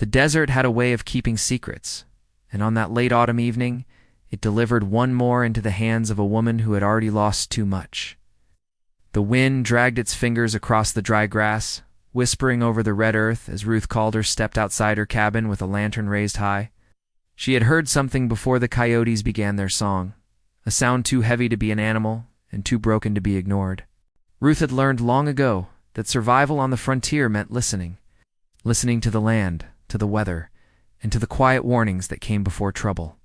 The desert had a way of keeping secrets, and on that late autumn evening, it delivered one more into the hands of a woman who had already lost too much. The wind dragged its fingers across the dry grass, whispering over the red earth as Ruth Calder stepped outside her cabin with a lantern raised high. She had heard something before the coyotes began their song, a sound too heavy to be an animal and too broken to be ignored. Ruth had learned long ago that survival on the frontier meant listening to the land, to the weather, and to the quiet warnings that came before trouble.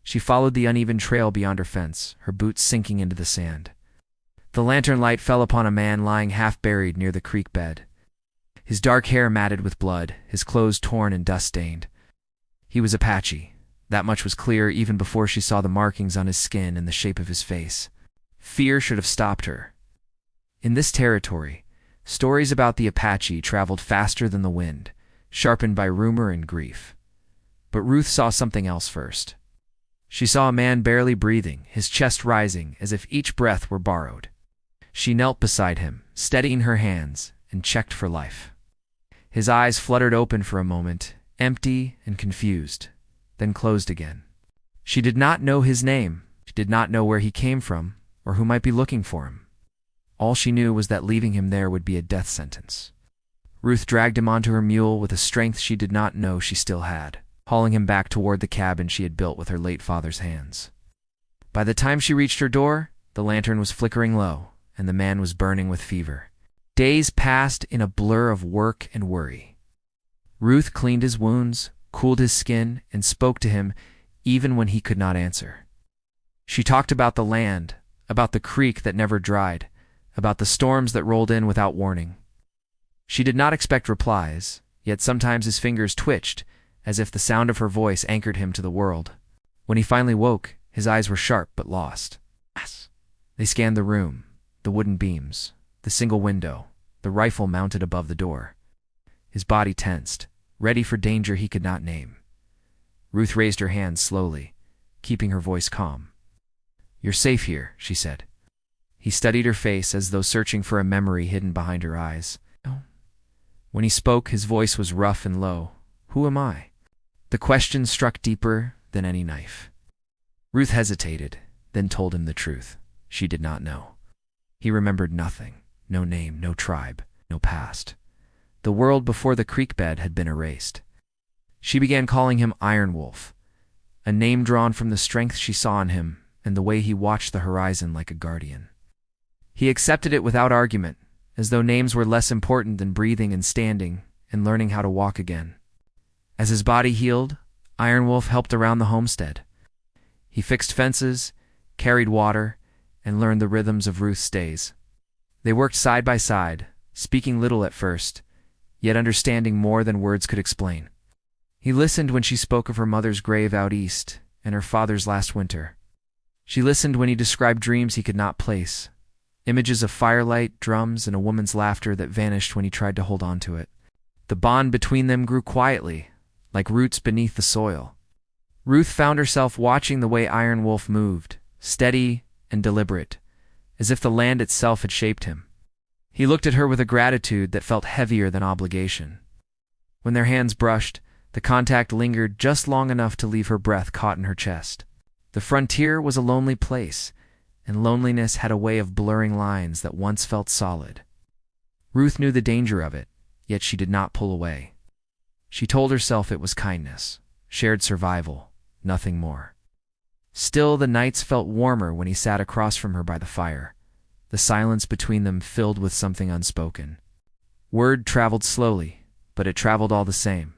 She followed the uneven trail beyond her fence, her boots sinking into the sand. The lantern light fell upon a man lying half-buried near the creek bed. His dark hair matted with blood, his clothes torn and dust-stained. He was Apache. That much was clear even before she saw the markings on his skin and the shape of his face. Fear should have stopped her. In this territory, stories about the Apache traveled faster than the wind, sharpened by rumor and grief. But Ruth saw something else first. She saw a man barely breathing, his chest rising as if each breath were borrowed. She knelt beside him, steadying her hands, and checked for life. His eyes fluttered open for a moment, empty and confused, then closed again. She did not know his name. She did not know where he came from or who might be looking for him. All she knew was that leaving him there would be a death sentence. Ruth dragged him onto her mule with a strength she did not know she still had, hauling him back toward the cabin she had built with her late father's hands. By the time she reached her door, the lantern was flickering low, and the man was burning with fever. Days passed in a blur of work and worry. Ruth cleaned his wounds, cooled his skin, and spoke to him even when he could not answer. She talked about the land, about the creek that never dried, about the storms that rolled in without warning. She did not expect replies, yet sometimes his fingers twitched, as if the sound of her voice anchored him to the world. When he finally woke, his eyes were sharp but lost. They scanned the room, the wooden beams, the single window, the rifle mounted above the door. His body tensed, ready for danger he could not name. Ruth raised her hands slowly, keeping her voice calm. "You're safe here," she said. He studied her face as though searching for a memory hidden behind her eyes. When he spoke, his voice was rough and low. "Who am I?" The question struck deeper than any knife. Ruth hesitated, then told him the truth. She did not know. He remembered nothing. No name, no tribe, no past. The world before the creek bed had been erased. She began calling him Iron Wolf, a name drawn from the strength she saw in him and the way he watched the horizon like a guardian. He accepted it without argument, as though names were less important than breathing and standing and learning how to walk again. As his body healed, Iron Wolf helped around the homestead. He fixed fences, carried water, and learned the rhythms of Ruth's days. They worked side by side, speaking little at first, yet understanding more than words could explain. He listened when she spoke of her mother's grave out east and her father's last winter. She listened when he described dreams he could not place, images of firelight, drums, and a woman's laughter that vanished when he tried to hold on to it. The bond between them grew quietly, like roots beneath the soil. Ruth found herself watching the way Iron Wolf moved, steady and deliberate, as if the land itself had shaped him. He looked at her with a gratitude that felt heavier than obligation. When their hands brushed, the contact lingered just long enough to leave her breath caught in her chest. The frontier was a lonely place, and loneliness had a way of blurring lines that once felt solid. Ruth knew the danger of it, yet she did not pull away. She told herself it was kindness, shared survival, nothing more. Still, the nights felt warmer when he sat across from her by the fire, the silence between them filled with something unspoken. Word traveled slowly, but it traveled all the same.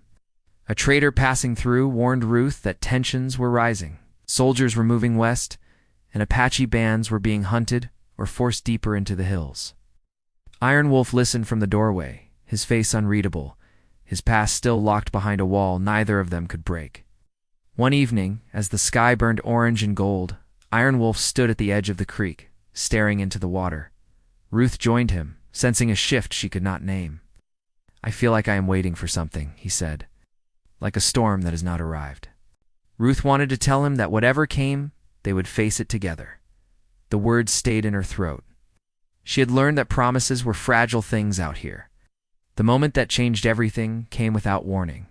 A trader passing through warned Ruth that tensions were rising. Soldiers were moving west, and Apache bands were being hunted or forced deeper into the hills. Iron Wolf listened from the doorway, his face unreadable, his past still locked behind a wall neither of them could break. One evening, as the sky burned orange and gold, Iron Wolf stood at the edge of the creek, staring into the water. Ruth joined him, sensing a shift she could not name. "I feel like I am waiting for something," he said, "like a storm that has not arrived." Ruth wanted to tell him that whatever came, they would face it together. The words stayed in her throat. She had learned that promises were fragile things out here. The moment that changed everything came without warning.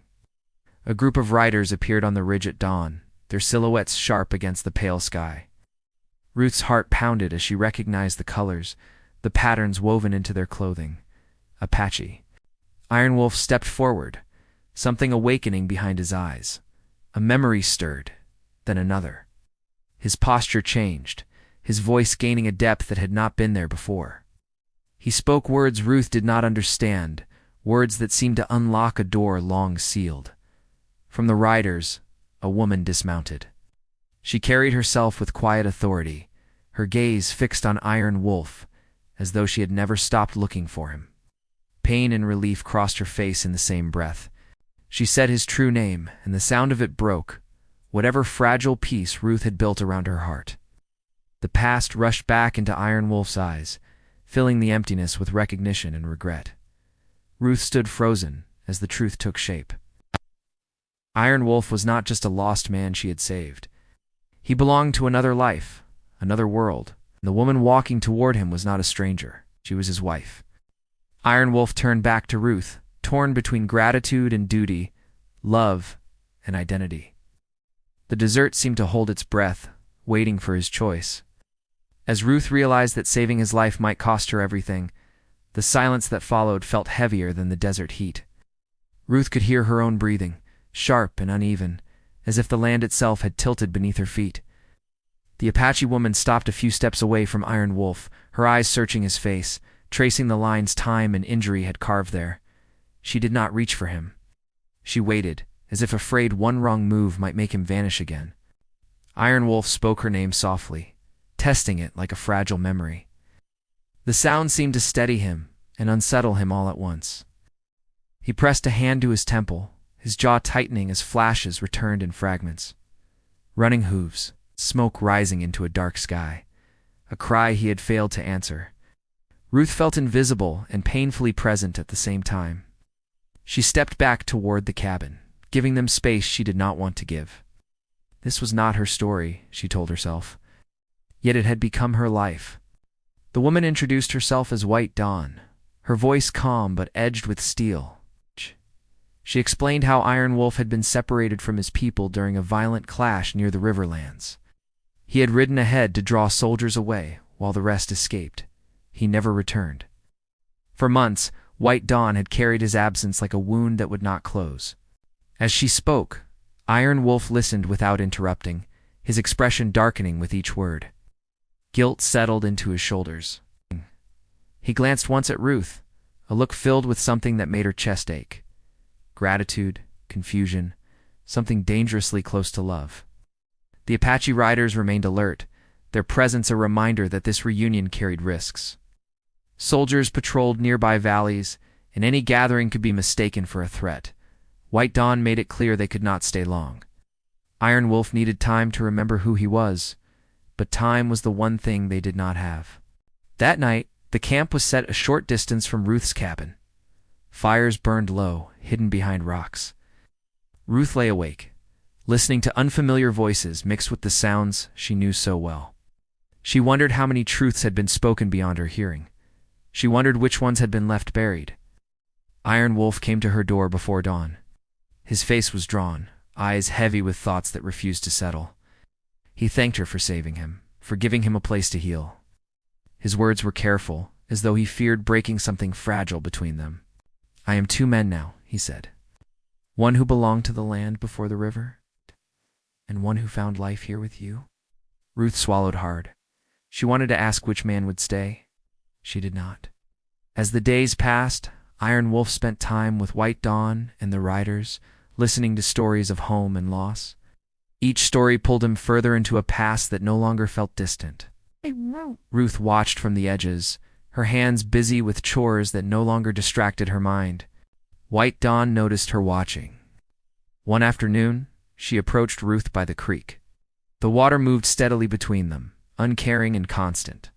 a group of riders appeared on the ridge at dawn, their silhouettes sharp against the pale sky. Ruth's heart pounded as she recognized the colors, the patterns woven into their clothing. Apache. Iron Wolf stepped forward, something awakening behind his eyes. A memory stirred, then another. His posture changed, his voice gaining a depth that had not been there before. He spoke words Ruth did not understand, words that seemed to unlock a door long sealed. From the riders, a woman dismounted. She carried herself with quiet authority, her gaze fixed on Iron Wolf, as though she had never stopped looking for him. Pain and relief crossed her face in the same breath. She said his true name, and the sound of it broke whatever fragile peace Ruth had built around her heart. The past rushed back into Iron Wolf's eyes, filling the emptiness with recognition and regret. Ruth stood frozen as the truth took shape. Iron Wolf was not just a lost man she had saved. He belonged to another life, another world, and the woman walking toward him was not a stranger. She was his wife. Iron Wolf turned back to Ruth, torn between gratitude and duty, love and identity. The desert seemed to hold its breath, waiting for his choice. As Ruth realized that saving his life might cost her everything, the silence that followed felt heavier than the desert heat. Ruth could hear her own breathing, sharp and uneven, as if the land itself had tilted beneath her feet. The Apache woman stopped a few steps away from Iron Wolf, her eyes searching his face, tracing the lines time and injury had carved there. She did not reach for him. She waited, as if afraid one wrong move might make him vanish again. Iron Wolf spoke her name softly, testing it like a fragile memory. The sound seemed to steady him and unsettle him all at once. He pressed a hand to his temple, his jaw tightening as flashes returned in fragments. Running hooves, smoke rising into a dark sky, a cry he had failed to answer. Ruth felt invisible and painfully present at the same time. She stepped back toward the cabin, giving them space she did not want to give. This was not her story, she told herself. Yet it had become her life. The woman introduced herself as White Dawn, her voice calm but edged with steel. She explained how Iron Wolf had been separated from his people during a violent clash near the Riverlands. He had ridden ahead to draw soldiers away, while the rest escaped. He never returned. For months, White Dawn had carried his absence like a wound that would not close. As she spoke, Iron Wolf listened without interrupting, his expression darkening with each word. Guilt settled into his shoulders. He glanced once at Ruth, a look filled with something that made her chest ache. Gratitude, confusion, something dangerously close to love. The Apache riders remained alert, their presence a reminder that this reunion carried risks. Soldiers patrolled nearby valleys, and any gathering could be mistaken for a threat. White Dawn made it clear they could not stay long. Iron Wolf needed time to remember who he was, but time was the one thing they did not have. That night, the camp was set a short distance from Ruth's cabin. Fires burned low, hidden behind rocks. Ruth lay awake, listening to unfamiliar voices mixed with the sounds she knew so well. She wondered how many truths had been spoken beyond her hearing. She wondered which ones had been left buried. Iron Wolf came to her door before dawn. His face was drawn, eyes heavy with thoughts that refused to settle. He thanked her for saving him, for giving him a place to heal. His words were careful, as though he feared breaking something fragile between them. "I am two men now," he said. "One who belonged to the land before the river, and one who found life here with you." Ruth swallowed hard. She wanted to ask which man would stay. She did not. As the days passed, Iron Wolf spent time with White Dawn and the riders, listening to stories of home and loss. Each story pulled him further into a past that no longer felt distant. Ruth watched from the edges, her hands busy with chores that no longer distracted her mind. White Dawn noticed her watching. One afternoon, she approached Ruth by the creek. The water moved steadily between them, uncaring and constant.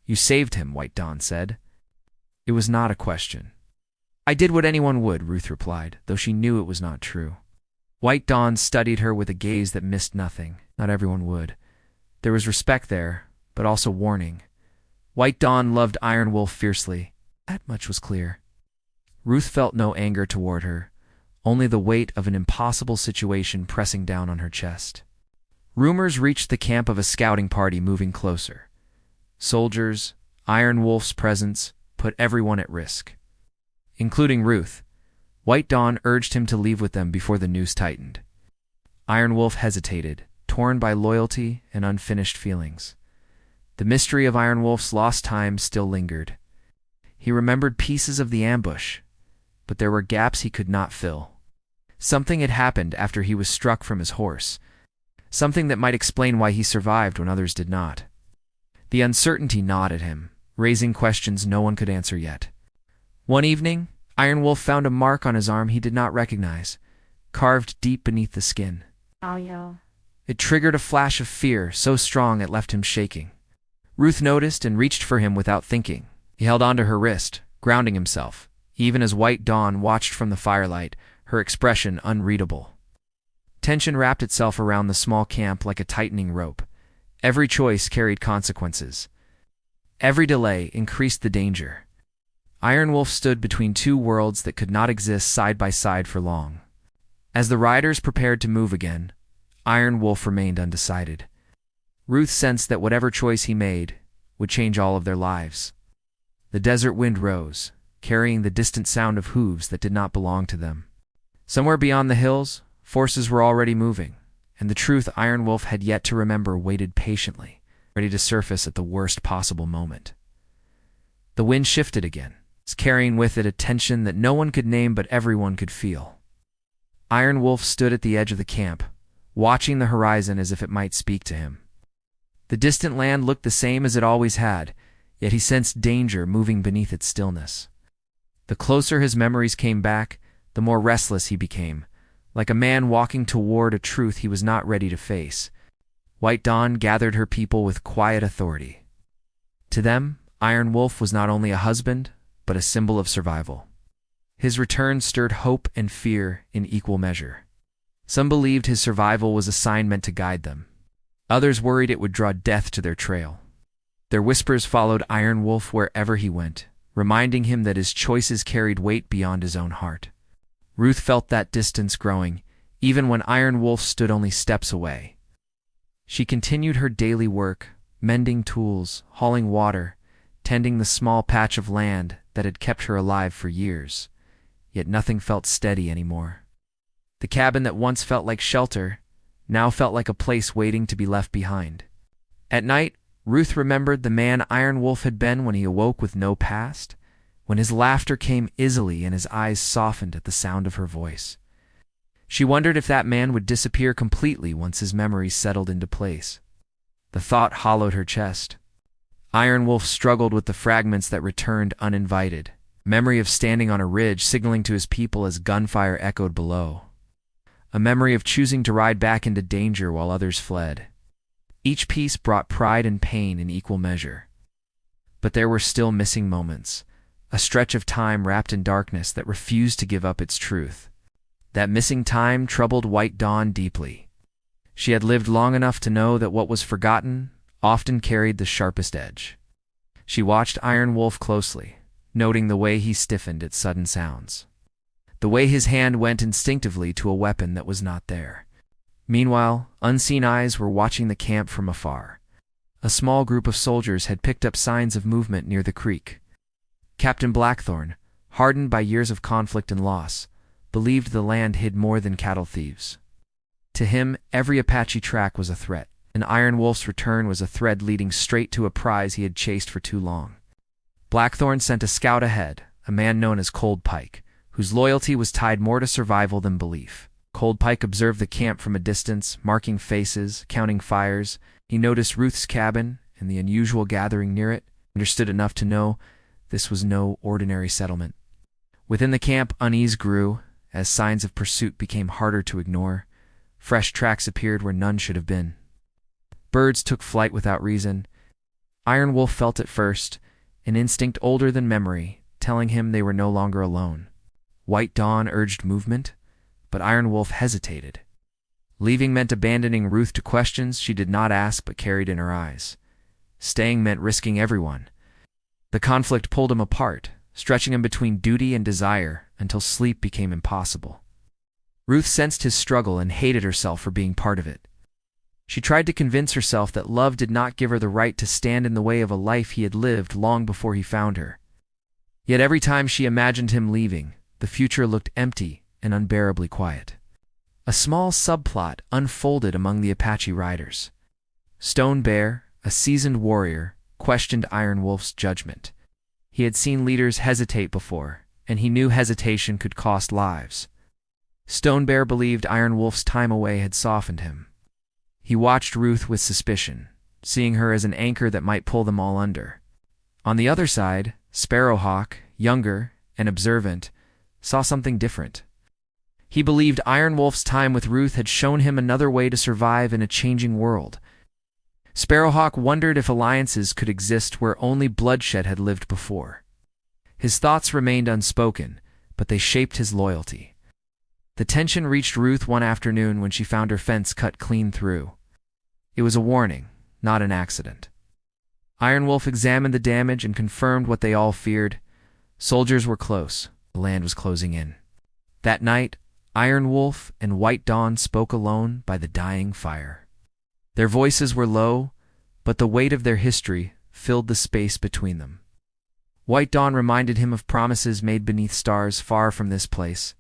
"You saved him," White Dawn said. It was not a question. "I did what anyone would," Ruth replied, though she knew it was not true. White Dawn studied her with a gaze that missed nothing. Not everyone would. There was respect there, but also warning. White Dawn loved Iron Wolf fiercely. That much was clear. Ruth felt no anger toward her, only the weight of an impossible situation pressing down on her chest. Rumors reached the camp of a scouting party moving closer. Soldiers, Iron Wolf's presence put everyone at risk, including Ruth. White Dawn urged him to leave with them before the noose tightened. Iron Wolf hesitated, torn by loyalty and unfinished feelings. The mystery of Iron Wolf's lost time still lingered. He remembered pieces of the ambush, but there were gaps he could not fill. Something had happened after he was struck from his horse, something that might explain why he survived when others did not. The uncertainty gnawed at him, raising questions no one could answer yet. One evening, Iron Wolf found a mark on his arm he did not recognize, carved deep beneath the skin. Oh, yeah. It triggered a flash of fear so strong it left him shaking. Ruth noticed and reached for him without thinking. He held onto her wrist, grounding himself, even as White Dawn watched from the firelight, her expression unreadable. Tension wrapped itself around the small camp like a tightening rope. Every choice carried consequences. Every delay increased the danger. Iron Wolf stood between two worlds that could not exist side by side for long. As the riders prepared to move again, Iron Wolf remained undecided. Ruth sensed that whatever choice he made would change all of their lives. The desert wind rose, carrying the distant sound of hooves that did not belong to them. Somewhere beyond the hills, forces were already moving, and the truth Iron Wolf had yet to remember waited patiently, ready to surface at the worst possible moment. The wind shifted again, carrying with it a tension that no one could name but everyone could feel. Iron Wolf stood at the edge of the camp, watching the horizon as if it might speak to him. The distant land looked the same as it always had, yet he sensed danger moving beneath its stillness. The closer his memories came back, the more restless he became, like a man walking toward a truth he was not ready to face. White Dawn gathered her people with quiet authority. To them, Iron Wolf was not only a husband, but a symbol of survival. His return stirred hope and fear in equal measure. Some believed his survival was a sign meant to guide them. Others worried it would draw death to their trail. Their whispers followed Iron Wolf wherever he went, reminding him that his choices carried weight beyond his own heart. Ruth felt that distance growing, even when Iron Wolf stood only steps away. She continued her daily work, mending tools, hauling water, tending the small patch of land that had kept her alive for years. Yet nothing felt steady anymore. The cabin that once felt like shelter now felt like a place waiting to be left behind. At night, Ruth remembered the man Iron Wolf had been when he awoke with no past, when his laughter came easily and his eyes softened at the sound of her voice. She wondered if that man would disappear completely once his memories settled into place. The thought hollowed her chest. Iron Wolf struggled with the fragments that returned uninvited, memory of standing on a ridge signaling to his people as gunfire echoed below. A memory of choosing to ride back into danger while others fled. Each piece brought pride and pain in equal measure. But there were still missing moments, a stretch of time wrapped in darkness that refused to give up its truth. That missing time troubled White Dawn deeply. She had lived long enough to know that what was forgotten often carried the sharpest edge. She watched Iron Wolf closely, noting the way he stiffened at sudden sounds. The way his hand went instinctively to a weapon that was not there. Meanwhile, unseen eyes were watching the camp from afar. A small group of soldiers had picked up signs of movement near the creek. Captain Blackthorn, hardened by years of conflict and loss, believed the land hid more than cattle thieves. To him, every Apache track was a threat, and Iron Wolf's return was a thread leading straight to a prize he had chased for too long. Blackthorn sent a scout ahead, a man known as Cold Pike, whose loyalty was tied more to survival than belief. Cold Pike observed the camp from a distance, marking faces, counting fires. He noticed Ruth's cabin and the unusual gathering near it, understood enough to know this was no ordinary settlement. Within the camp, unease grew, as signs of pursuit became harder to ignore. Fresh tracks appeared where none should have been. Birds took flight without reason. Iron Wolf felt it first, an instinct older than memory, telling him they were no longer alone. White Dawn urged movement, but Iron Wolf hesitated. Leaving meant abandoning Ruth to questions she did not ask but carried in her eyes. Staying meant risking everyone. The conflict pulled him apart, stretching him between duty and desire until sleep became impossible. Ruth sensed his struggle and hated herself for being part of it. She tried to convince herself that love did not give her the right to stand in the way of a life he had lived long before he found her. Yet every time she imagined him leaving, the future looked empty and unbearably quiet. A small subplot unfolded among the Apache riders. Stone Bear, a seasoned warrior, questioned Iron Wolf's judgment. He had seen leaders hesitate before, and he knew hesitation could cost lives. Stone Bear believed Iron Wolf's time away had softened him. He watched Ruth with suspicion, seeing her as an anchor that might pull them all under. On the other side, Sparrowhawk, younger and observant, saw something different. He believed Iron Wolf's time with Ruth had shown him another way to survive in a changing world. Sparrowhawk wondered if alliances could exist where only bloodshed had lived before. His thoughts remained unspoken, but they shaped his loyalty. The tension reached Ruth one afternoon when she found her fence cut clean through. It was a warning, not an accident. Iron Wolf examined the damage and confirmed what they all feared. Soldiers were close. The land was closing in. That night, Iron Wolf and White Dawn spoke alone by the dying fire. Their voices were low, but the weight of their history filled the space between them. White Dawn reminded him of promises made beneath stars far from this place.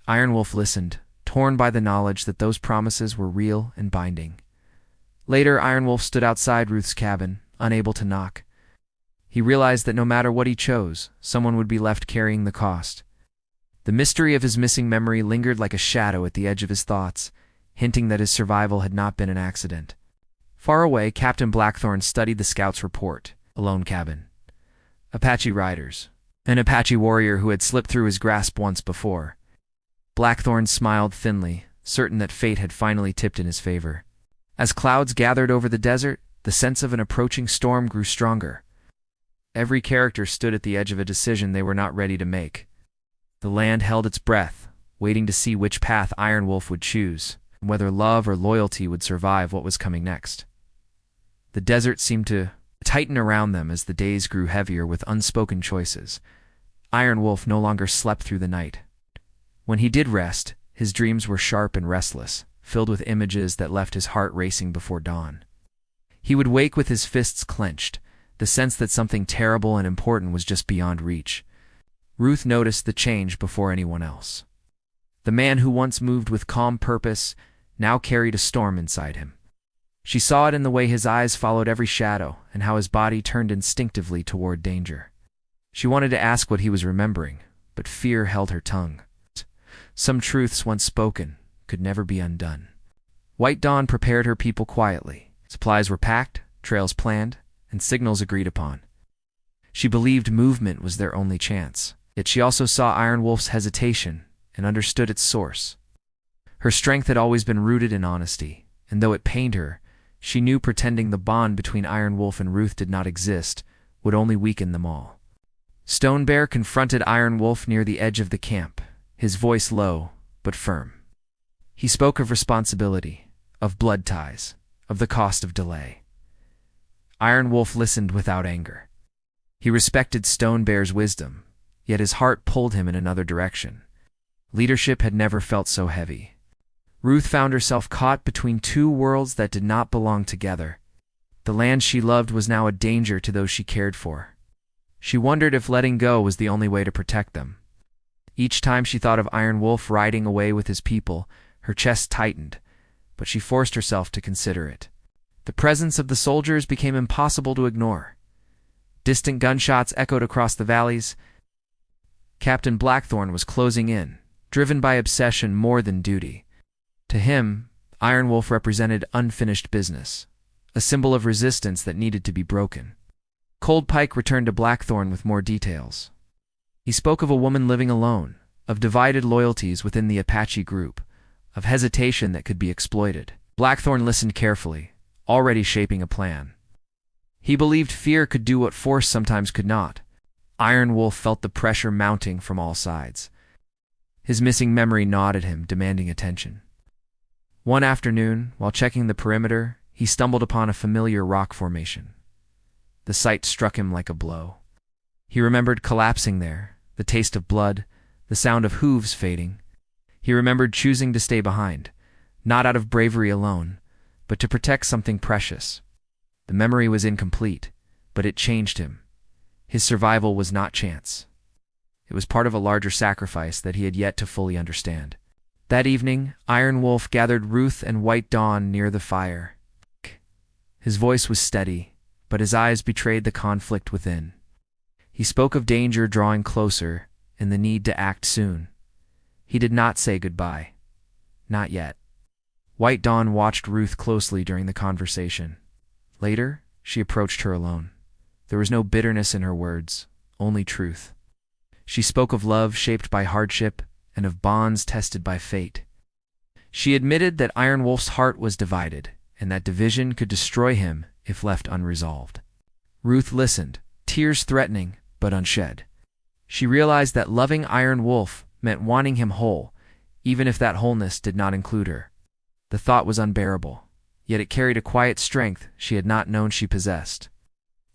Iron Wolf listened, torn by the knowledge that those promises were real and binding. Later, Iron Wolf stood outside Ruth's cabin, unable to knock. He realized that no matter what he chose, someone would be left carrying the cost. The mystery of his missing memory lingered like a shadow at the edge of his thoughts, hinting that his survival had not been an accident. Far away, Captain Blackthorn studied the scout's report. A lone cabin. Apache riders. An Apache warrior who had slipped through his grasp once before. Blackthorn smiled thinly, certain that fate had finally tipped in his favor. As clouds gathered over the desert, the sense of an approaching storm grew stronger. Every character stood at the edge of a decision they were not ready to make. The land held its breath, waiting to see which path Iron Wolf would choose, and whether love or loyalty would survive what was coming next. The desert seemed to tighten around them as the days grew heavier with unspoken choices. Iron Wolf no longer slept through the night. When he did rest, his dreams were sharp and restless, filled with images that left his heart racing before dawn. He would wake with his fists clenched, the sense that something terrible and important was just beyond reach. Ruth noticed the change before anyone else. The man who once moved with calm purpose now carried a storm inside him. She saw it in the way his eyes followed every shadow and how his body turned instinctively toward danger. She wanted to ask what he was remembering, but fear held her tongue. Some truths once spoken could never be undone. White Dawn prepared her people quietly. Supplies were packed, trails planned, and signals agreed upon. She believed movement was their only chance, yet she also saw Iron Wolf's hesitation and understood its source. Her strength had always been rooted in honesty, and though it pained her, she knew pretending the bond between Iron Wolf and Ruth did not exist would only weaken them all. Stone Bear confronted Iron Wolf near the edge of the camp, his voice low but firm. He spoke of responsibility, of blood ties, of the cost of delay. Iron Wolf listened without anger. He respected Stone Bear's wisdom, yet his heart pulled him in another direction. Leadership had never felt so heavy. Ruth found herself caught between two worlds that did not belong together. The land she loved was now a danger to those she cared for. She wondered if letting go was the only way to protect them. Each time she thought of Iron Wolf riding away with his people, her chest tightened, but she forced herself to consider it. The presence of the soldiers became impossible to ignore. Distant gunshots echoed across the valleys. Captain Blackthorn was closing in, driven by obsession more than duty. To him, Iron Wolf represented unfinished business, a symbol of resistance that needed to be broken. Cold Pike returned to Blackthorn with more details. He spoke of a woman living alone, of divided loyalties within the Apache group, of hesitation that could be exploited. Blackthorn listened carefully, already shaping a plan. He believed fear could do what force sometimes could not. Iron Wolf felt the pressure mounting from all sides. His missing memory gnawed at him, demanding attention. One afternoon, while checking the perimeter, he stumbled upon a familiar rock formation. The sight struck him like a blow. He remembered collapsing there, the taste of blood, the sound of hooves fading. He remembered choosing to stay behind, not out of bravery alone, but to protect something precious. The memory was incomplete, but it changed him. His survival was not chance. It was part of a larger sacrifice that he had yet to fully understand. That evening, Iron Wolf gathered Ruth and White Dawn near the fire. His voice was steady, but his eyes betrayed the conflict within. He spoke of danger drawing closer and the need to act soon. He did not say goodbye. Not yet. White Dawn watched Ruth closely during the conversation. Later, she approached her alone. There was no bitterness in her words, only truth. She spoke of love shaped by hardship and of bonds tested by fate. She admitted that Iron Wolf's heart was divided, and that division could destroy him if left unresolved. Ruth listened, tears threatening but unshed. She realized that loving Iron Wolf meant wanting him whole, even if that wholeness did not include her. The thought was unbearable, yet it carried a quiet strength she had not known she possessed.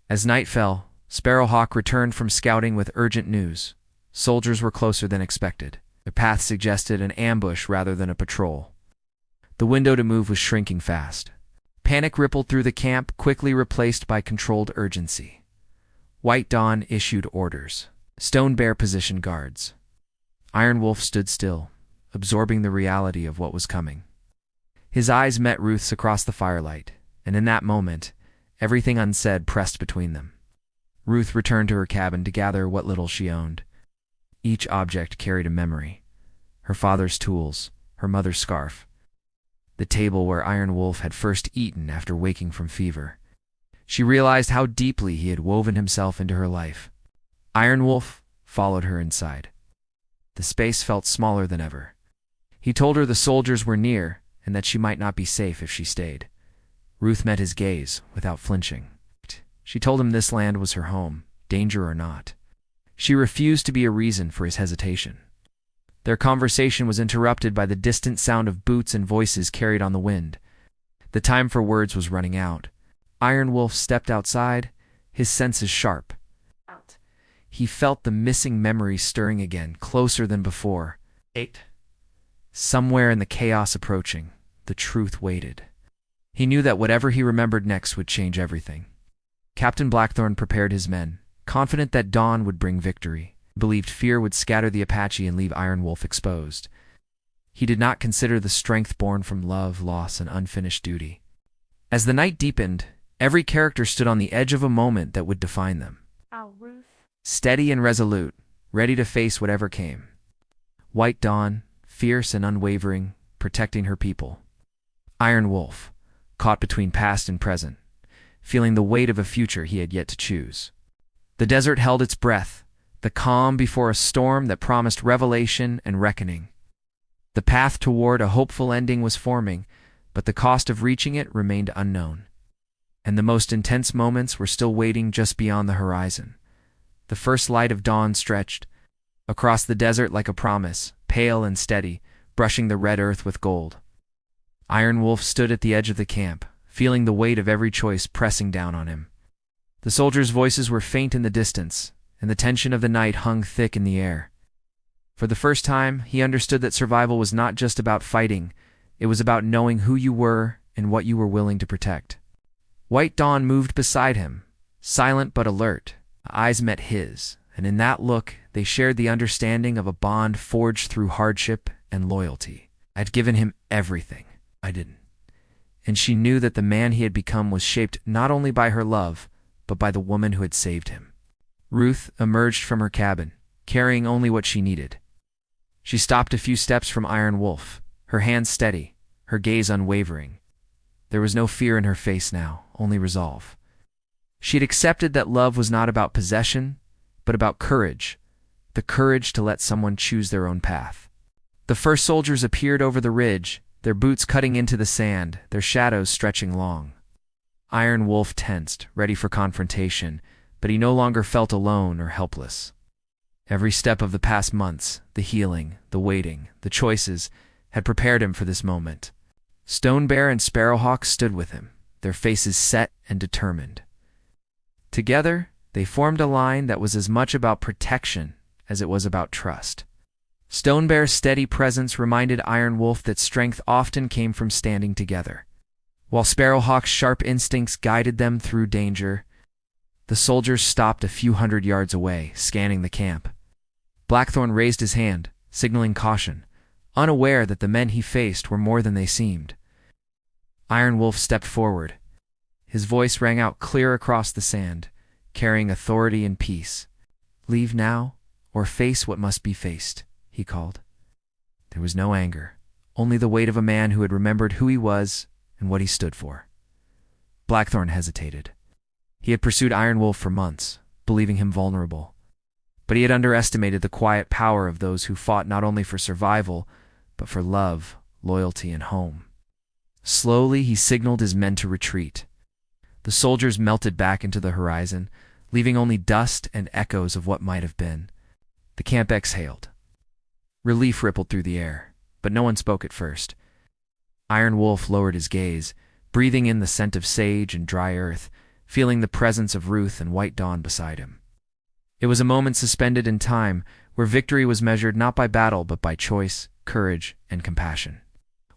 As night fell, Sparrowhawk returned from scouting with urgent news. Soldiers were closer than expected. Their path suggested an ambush rather than a patrol. The window to move was shrinking fast. Panic rippled through the camp, quickly replaced by controlled urgency. White Dawn issued orders. Stone Bear positioned guards. Iron Wolf stood still, absorbing the reality of what was coming. His eyes met Ruth's across the firelight, and in that moment, everything unsaid pressed between them. Ruth returned to her cabin to gather what little she owned. Each object carried a memory. Her father's tools, her mother's scarf, the table where Iron Wolf had first eaten after waking from fever. She realized how deeply he had woven himself into her life. Iron Wolf followed her inside. The space felt smaller than ever. He told her the soldiers were near and that she might not be safe if she stayed. Ruth met his gaze without flinching. She told him this land was her home, danger or not. She refused to be a reason for his hesitation. Their conversation was interrupted by the distant sound of boots and voices carried on the wind. The time for words was running out. Iron Wolf stepped outside, his senses sharp. He felt the missing memory stirring again, closer than before. Somewhere in the chaos approaching, the truth waited. He knew that whatever he remembered next would change everything. Captain Blackthorn prepared his men, confident that dawn would bring victory. He believed fear would scatter the Apache and leave Iron Wolf exposed. He did not consider the strength born from love, loss, and unfinished duty. As the night deepened, every character stood on the edge of a moment that would define them. Ruth. Steady and resolute, ready to face whatever came. White Dawn, fierce and unwavering, protecting her people. Iron Wolf, caught between past and present, feeling the weight of a future he had yet to choose. The desert held its breath, the calm before a storm that promised revelation and reckoning. The path toward a hopeful ending was forming, but the cost of reaching it remained unknown. And the most intense moments were still waiting just beyond the horizon. The first light of dawn stretched across the desert like a promise, pale and steady, brushing the red earth with gold. Iron Wolf stood at the edge of the camp, feeling the weight of every choice pressing down on him. The soldiers' voices were faint in the distance, and the tension of the night hung thick in the air. For the first time, he understood that survival was not just about fighting, it was about knowing who you were and what you were willing to protect. White Dawn moved beside him, silent but alert. Eyes met his, and in that look they shared the understanding of a bond forged through hardship and loyalty. I'd given him everything. I didn't. And she knew that the man he had become was shaped not only by her love, but by the woman who had saved him. Ruth emerged from her cabin, carrying only what she needed. She stopped a few steps from Iron Wolf, her hands steady, her gaze unwavering. There was no fear in her face now, only resolve. She had accepted that love was not about possession, but about courage, the courage to let someone choose their own path. The first soldiers appeared over the ridge, their boots cutting into the sand, their shadows stretching long. Iron Wolf tensed, ready for confrontation, but he no longer felt alone or helpless. Every step of the past months, the healing, the waiting, the choices, had prepared him for this moment. Stone Bear and Sparrowhawk stood with him, their faces set and determined. Together, they formed a line that was as much about protection as it was about trust. Stone Bear's steady presence reminded Iron Wolf that strength often came from standing together. While Sparrowhawk's sharp instincts guided them through danger, the soldiers stopped a few hundred yards away, scanning the camp. Blackthorn raised his hand, signaling caution, unaware that the men he faced were more than they seemed. Iron Wolf stepped forward. His voice rang out clear across the sand, carrying authority and peace. "Leave now, or face what must be faced," he called. There was no anger, only the weight of a man who had remembered who he was and what he stood for. Blackthorn hesitated. He had pursued Iron Wolf for months, believing him vulnerable. But he had underestimated the quiet power of those who fought not only for survival, but for love, loyalty, and home. Slowly, he signaled his men to retreat. The soldiers melted back into the horizon, leaving only dust and echoes of what might have been. The camp exhaled. Relief rippled through the air, but no one spoke at first. Iron Wolf lowered his gaze, breathing in the scent of sage and dry earth, feeling the presence of Ruth and White Dawn beside him. It was a moment suspended in time, where victory was measured not by battle but by choice, courage, and compassion.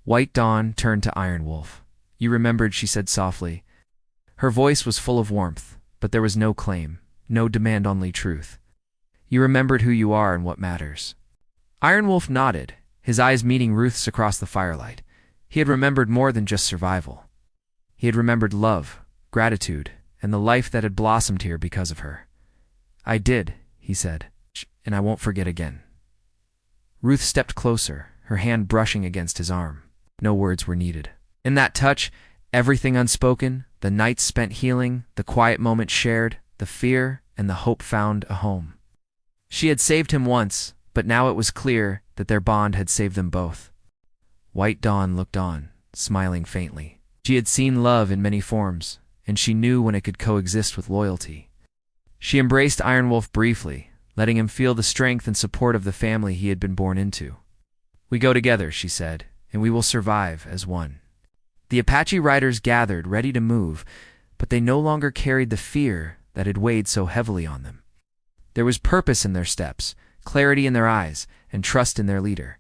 White Dawn turned to Iron Wolf. "You remembered," she said softly. Her voice was full of warmth, but there was no claim, no demand, only truth. "You remembered who you are and what matters." Iron Wolf nodded, his eyes meeting Ruth's across the firelight. He had remembered more than just survival. He had remembered love, gratitude, and the life that had blossomed here because of her. "I did," he said, "and I won't forget again." Ruth stepped closer, her hand brushing against his arm. No words were needed. In that touch, everything unspoken, the nights spent healing, the quiet moments shared, the fear and the hope found a home. She had saved him once, but now it was clear that their bond had saved them both. White Dawn looked on, smiling faintly. She had seen love in many forms, and she knew when it could coexist with loyalty. She embraced Iron Wolf briefly, letting him feel the strength and support of the family he had been born into. "We go together," she said, "and we will survive as one." The Apache riders gathered, ready to move, but they no longer carried the fear that had weighed so heavily on them. There was purpose in their steps, clarity in their eyes, and trust in their leader.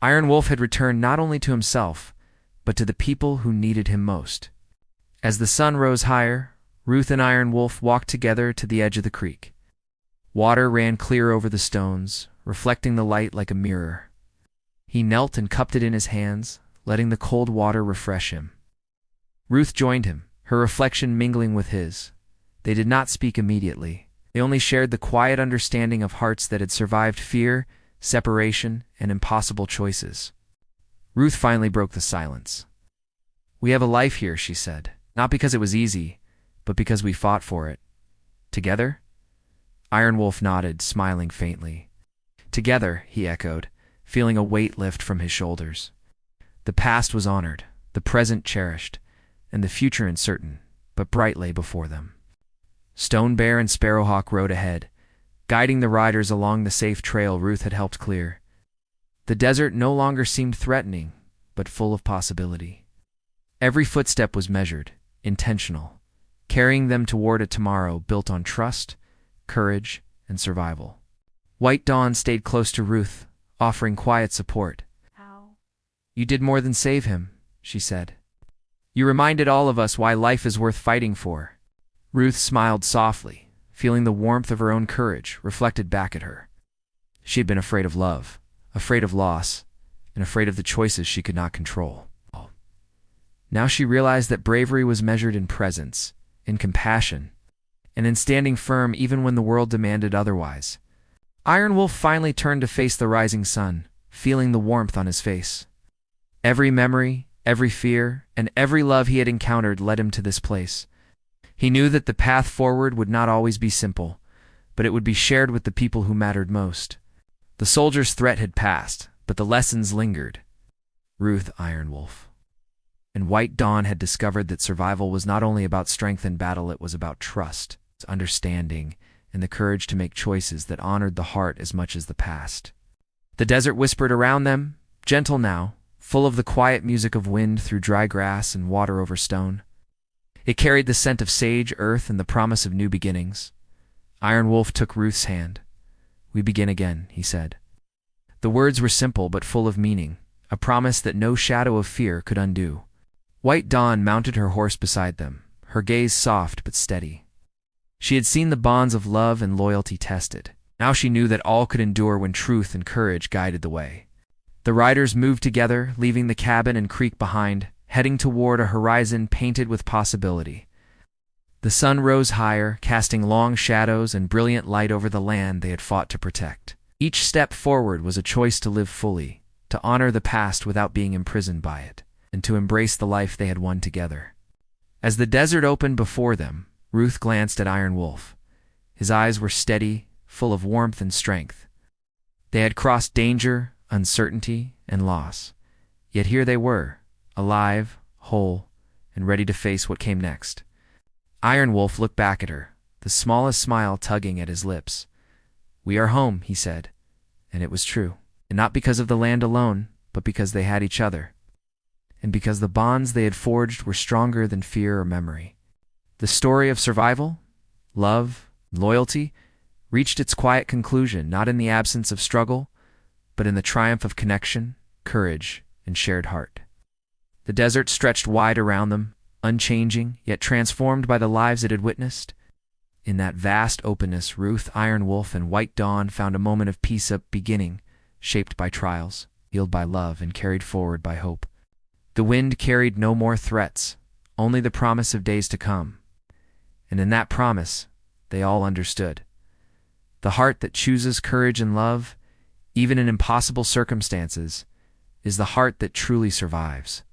Iron Wolf had returned not only to himself, but to the people who needed him most. As the sun rose higher, Ruth and Iron Wolf walked together to the edge of the creek. Water ran clear over the stones, reflecting the light like a mirror. He knelt and cupped it in his hands, letting the cold water refresh him. Ruth joined him, her reflection mingling with his. They did not speak immediately. They only shared the quiet understanding of hearts that had survived fear, separation, and impossible choices. Ruth finally broke the silence. "We have a life here," she said, "not because it was easy, but because we fought for it. Together?" Iron Wolf nodded, smiling faintly. "Together," he echoed, feeling a weight lift from his shoulders. The past was honored, the present cherished, and the future uncertain, but bright lay before them. Stone Bear and Sparrowhawk rode ahead, guiding the riders along the safe trail Ruth had helped clear. The desert no longer seemed threatening, but full of possibility. Every footstep was measured, intentional, carrying them toward a tomorrow built on trust, courage, and survival. White Dawn stayed close to Ruth, offering quiet support. "You did more than save him," she said. "You reminded all of us why life is worth fighting for." Ruth smiled softly, feeling the warmth of her own courage reflected back at her. She had been afraid of love, afraid of loss, and afraid of the choices she could not control. Now she realized that bravery was measured in presence, in compassion, and in standing firm even when the world demanded otherwise. Iron Wolf finally turned to face the rising sun, feeling the warmth on his face. Every memory, every fear, and every love he had encountered led him to this place. He knew that the path forward would not always be simple, but it would be shared with the people who mattered most. The soldier's threat had passed, but the lessons lingered. Ruth, Iron Wolf, and White Dawn had discovered that survival was not only about strength in battle, it was about trust, understanding, and the courage to make choices that honored the heart as much as the past. The desert whispered around them, gentle now, full of the quiet music of wind through dry grass and water over stone. It carried the scent of sage, earth, and the promise of new beginnings. Iron Wolf took Ruth's hand. "We begin again," he said. The words were simple but full of meaning, a promise that no shadow of fear could undo. White Dawn mounted her horse beside them, her gaze soft but steady. She had seen the bonds of love and loyalty tested. Now she knew that all could endure when truth and courage guided the way. The riders moved together, leaving the cabin and creek behind, heading toward a horizon painted with possibility. The sun rose higher, casting long shadows and brilliant light over the land they had fought to protect. Each step forward was a choice to live fully, to honor the past without being imprisoned by it, and to embrace the life they had won together. As the desert opened before them, Ruth glanced at Iron Wolf. His eyes were steady, full of warmth and strength. They had crossed danger, uncertainty, and loss. Yet here they were, alive, whole, and ready to face what came next. Iron Wolf looked back at her, the smallest smile tugging at his lips. "We are home," he said, and it was true. And not because of the land alone, but because they had each other. And because the bonds they had forged were stronger than fear or memory. The story of survival, love, loyalty reached its quiet conclusion not in the absence of struggle, but in the triumph of connection, courage, and shared heart. The desert stretched wide around them, unchanging, yet transformed by the lives it had witnessed. In that vast openness, Ruth, Iron Wolf, and White Dawn found a moment of peace up beginning, shaped by trials, healed by love, and carried forward by hope. The wind carried no more threats, only the promise of days to come. And in that promise, they all understood. The heart that chooses courage and love, even in impossible circumstances, is the heart that truly survives.